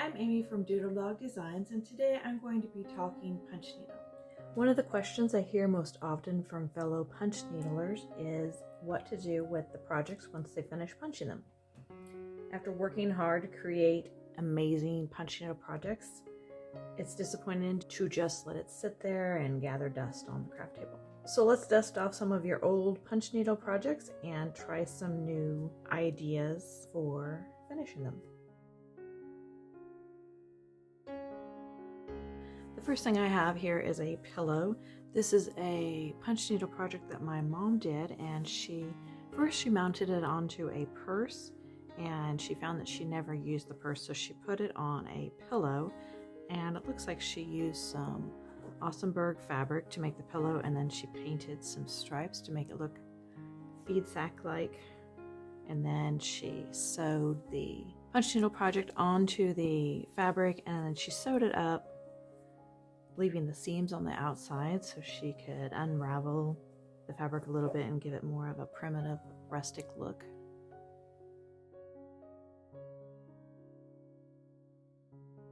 I'm Amy from Doodle Dog Designs, and today I'm going to be talking punch needle. One of the questions I hear most often from fellow punch needlers is what to do with the projects once they finish punching them. After working hard to create amazing punch needle projects, it's disappointing to just let it sit there and gather dust on the craft table. So let's dust off some of your old punch needle projects and try some new ideas for finishing them. The first thing I have here is a pillow. This is a punch needle project that my mom did, and she mounted it onto a purse, and she found that she never used the purse, so she put it on a pillow, and it looks like she used some Awesomeberg fabric to make the pillow, and then she painted some stripes to make it look feed sack-like, and then she sewed the punch needle project onto the fabric, and then she sewed it up, leaving the seams on the outside so she could unravel the fabric a little bit and give it more of a primitive, rustic look.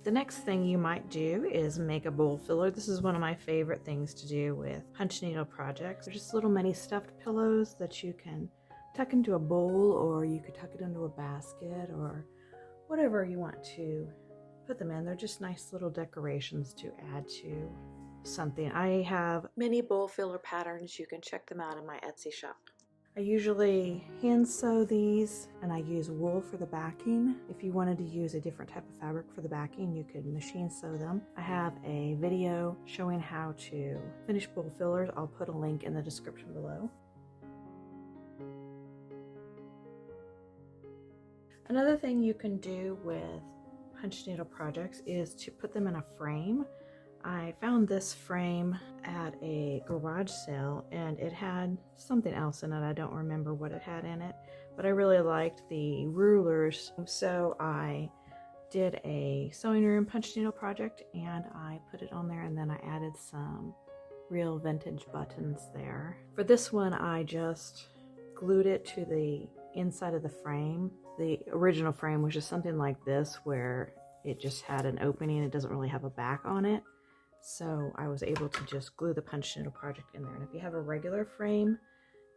The next thing you might do is make a bowl filler. This is one of my favorite things to do with punch needle projects. They're just little mini stuffed pillows that you can tuck into a bowl, or you could tuck it into a basket, or whatever you want to put them in. They're just nice little decorations to add to something. I have many bowl filler patterns. You can check them out in my Etsy shop. I usually hand sew these, and I use wool for the backing. If you wanted to use a different type of fabric for the backing, you could machine sew them. I have a video showing how to finish bowl fillers. I'll put a link in the description below. Another thing you can do with punch needle projects is to put them in a frame. I found this frame at a garage sale, and it had something else in it. I don't remember what it had in it, but I really liked the rulers, so I did a sewing room punch needle project, and I put it on there, and then I added some real vintage buttons there. For this one, I just glued it to the inside of the frame. The original frame was just something like this, where it just had an opening. It doesn't really have a back on it. So I was able to just glue the punch needle project in there. And if you have a regular frame,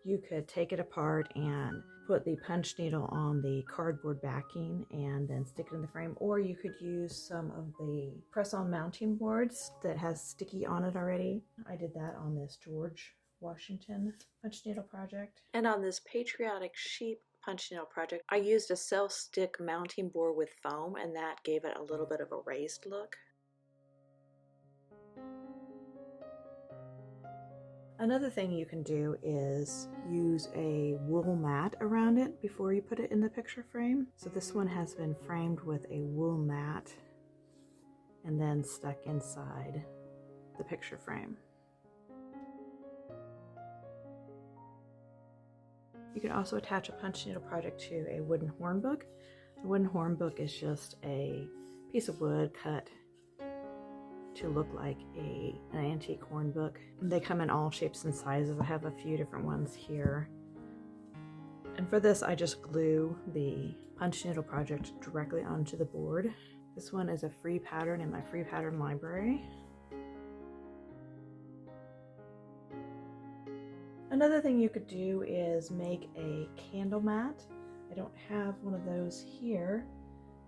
you could take it apart and put the punch needle on the cardboard backing and then stick it in the frame. Or you could use some of the press-on mounting boards that has sticky on it already. I did that on this George Washington punch needle project. And on this patriotic sheep punch needle project, I used a self-stick mounting board with foam, and that gave it a little bit of a raised look. Another thing you can do is use a wool mat around it before you put it in the picture frame. So this one has been framed with a wool mat and then stuck inside the picture frame. You can also attach a punch needle project to a wooden horn book. A wooden horn book is just a piece of wood cut to look like an antique horn book. They come in all shapes and sizes. I have a few different ones here. And for this, I just glue the punch needle project directly onto the board. This one is a free pattern in my free pattern library. Another thing you could do is make a candle mat. I don't have one of those here,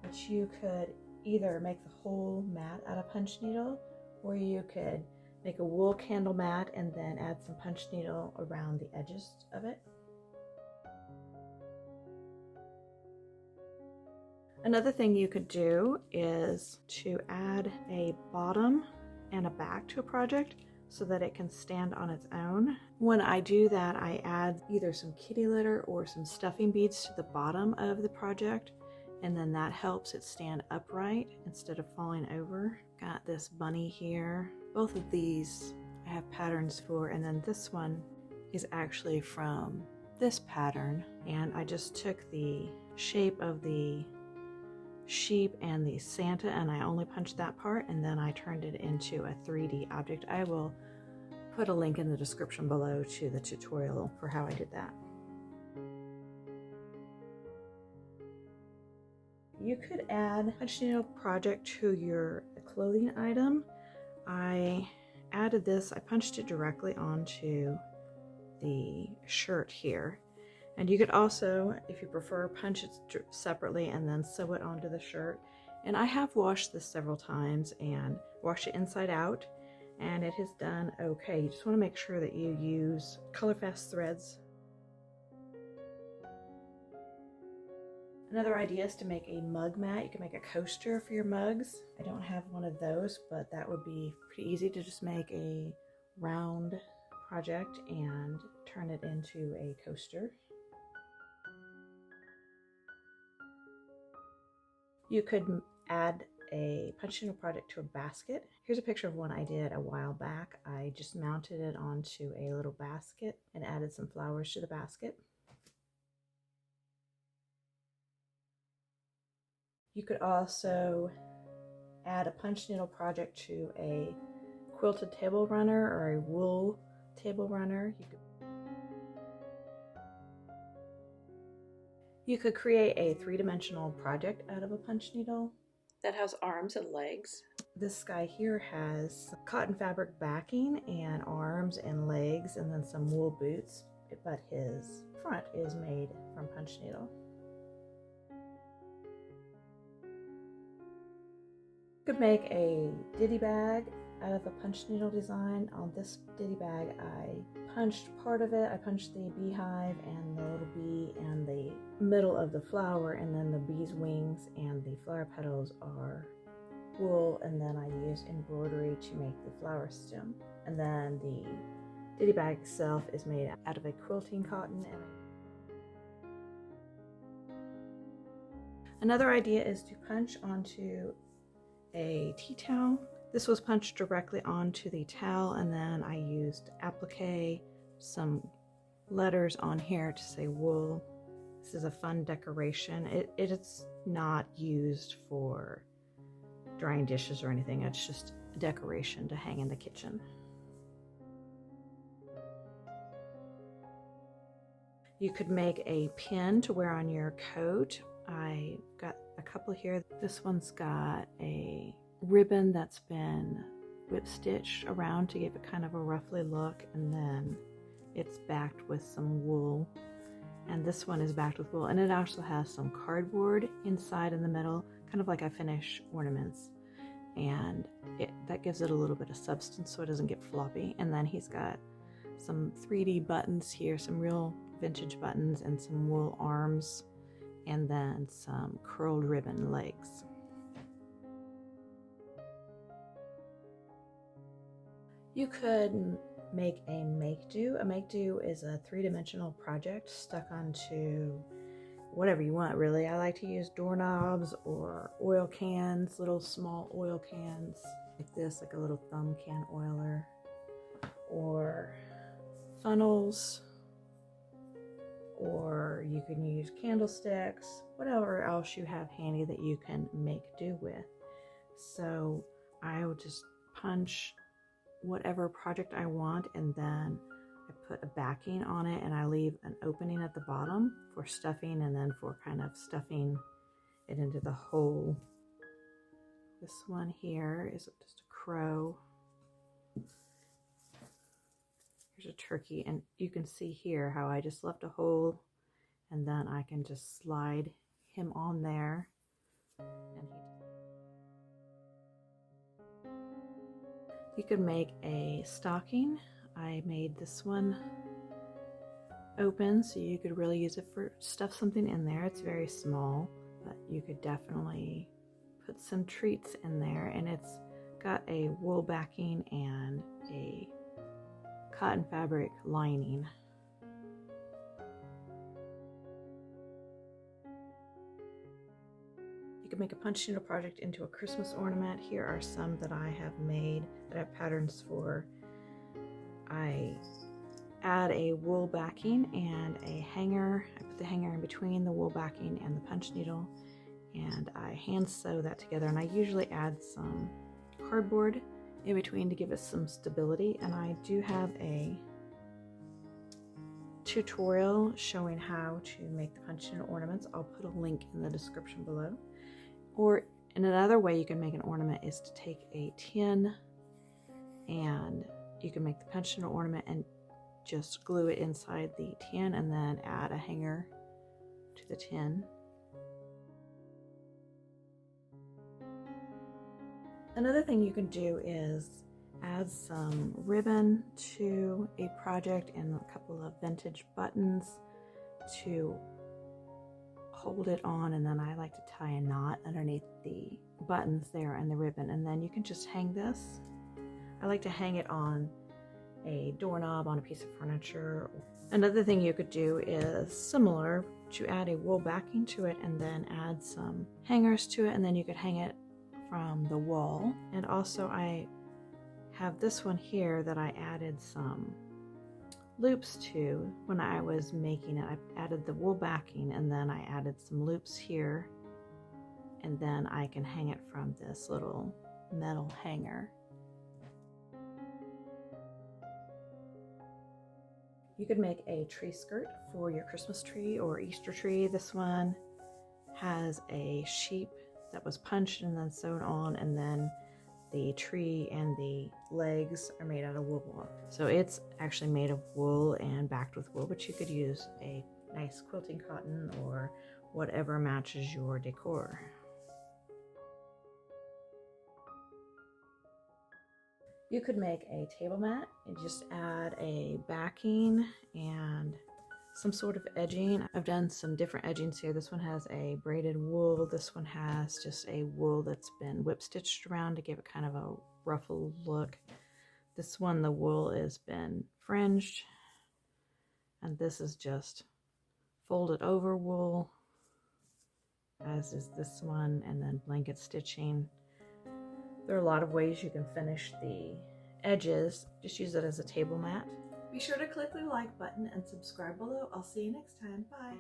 but you could either make the whole mat out of punch needle, or you could make a wool candle mat and then add some punch needle around the edges of it. Another thing you could do is to add a bottom and a back to a project so that it can stand on its own. When I do that, I add either some kitty litter or some stuffing beads to the bottom of the project, and then that helps it stand upright instead of falling over. Got this bunny here. Both of these I have patterns for, and then this one is actually from this pattern, and I just took the shape of the sheep and the Santa, and I only punched that part, and then I turned it into a 3D object. I will put a link in the description below to the tutorial for how I did that. You could add punch needle project to your clothing item. I added this, I punched it directly onto the shirt here. And you could also, if you prefer, punch it separately and then sew it onto the shirt. And I have washed this several times and washed it inside out, and it has done okay. You just want to make sure that you use color fast threads. Another idea is to make a mug mat. You can make a coaster for your mugs. I don't have one of those, but that would be pretty easy to just make a round project and turn it into a coaster. You could add a punch needle project to a basket. Here's a picture of one I did a while back. I just mounted it onto a little basket and added some flowers to the basket. You could also add a punch needle project to a quilted table runner or a wool table runner. You could create a three-dimensional project out of a punch needle that has arms and legs. This guy here has cotton fabric backing and arms and legs and then some wool boots, but his front is made from punch needle. You could make a ditty bag out of a punch needle design. On this ditty bag, I punched part of it. I punched the beehive and the little bee and the middle of the flower, and then the bee's wings and the flower petals are wool, and then I used embroidery to make the flower stem. And then the ditty bag itself is made out of a quilting cotton. Another idea is to punch onto a tea towel. This was punched directly onto the towel, and then I used applique, some letters on here to say wool. This is a fun decoration. It is not used for drying dishes or anything. It's just a decoration to hang in the kitchen. You could make a pin to wear on your coat. I got a couple here. This one's got a ribbon that's been whip stitched around to give it kind of a ruffly look, and then it's backed with some wool. And this one is backed with wool, and it also has some cardboard inside in the middle, kind of like I finish ornaments, and that gives it a little bit of substance so it doesn't get floppy. And then he's got some 3D buttons here, some real vintage buttons, and some wool arms, and then some curled ribbon legs. You could make a make-do. A make-do is a three-dimensional project stuck onto whatever you want, really. I like to use doorknobs or oil cans, little small oil cans like this, like a little thumb can oiler, or funnels, or you can use candlesticks, whatever else you have handy that you can make do with. So I will just punch whatever project I want, and then I put a backing on it, and I leave an opening at the bottom for stuffing, and then for kind of stuffing it into the hole. This one here is just a crow. Here's a turkey, and you can see here how I just left a hole, and then I can just slide him on there, and you could make a stocking. I made this one open so you could really use it for stuff something in there. It's very small, but you could definitely put some treats in there, and it's got a wool backing and a cotton fabric lining. You can make a punch needle project into a Christmas ornament. Here are some that I have made that I have patterns for. I add a wool backing and a hanger. I put the hanger in between the wool backing and the punch needle, and I hand sew that together, and I usually add some cardboard in between to give it some stability. And I do have a tutorial showing how to make the punch needle ornaments. I'll put a link in the description below. Or and another way you can make an ornament is to take a tin, and you can make the punch needle ornament and just glue it inside the tin and then add a hanger to the tin. Another thing you can do is add some ribbon to a project and a couple of vintage buttons to hold it on, and then I like to tie a knot underneath the buttons there and the ribbon, and then you can just hang this. I like to hang it on a doorknob, on a piece of furniture. Another thing you could do is similar, to add a wool backing to it and then add some hangers to it, and then you could hang it from the wall. And also I have this one here that I added some loops to when I was making it. I added the wool backing and then I added some loops here, and then I can hang it from this little metal hanger. You could make a tree skirt for your Christmas tree or Easter tree. This one has a sheep that was punched and then sewn on, and then the tree and the legs are made out of wool. So it's actually made of wool and backed with wool, but you could use a nice quilting cotton or whatever matches your decor. You could make a table mat and just add a backing and some sort of edging. I've done some different edgings here. This one has a braided wool. This one has just a wool that's been whip stitched around to give it kind of a ruffled look. This one, the wool has been fringed, and this is just folded over wool, as is this one, and then blanket stitching. There are a lot of ways you can finish the edges. Just use it as a table mat. Be sure to click the like button and subscribe below. I'll see you next time. Bye.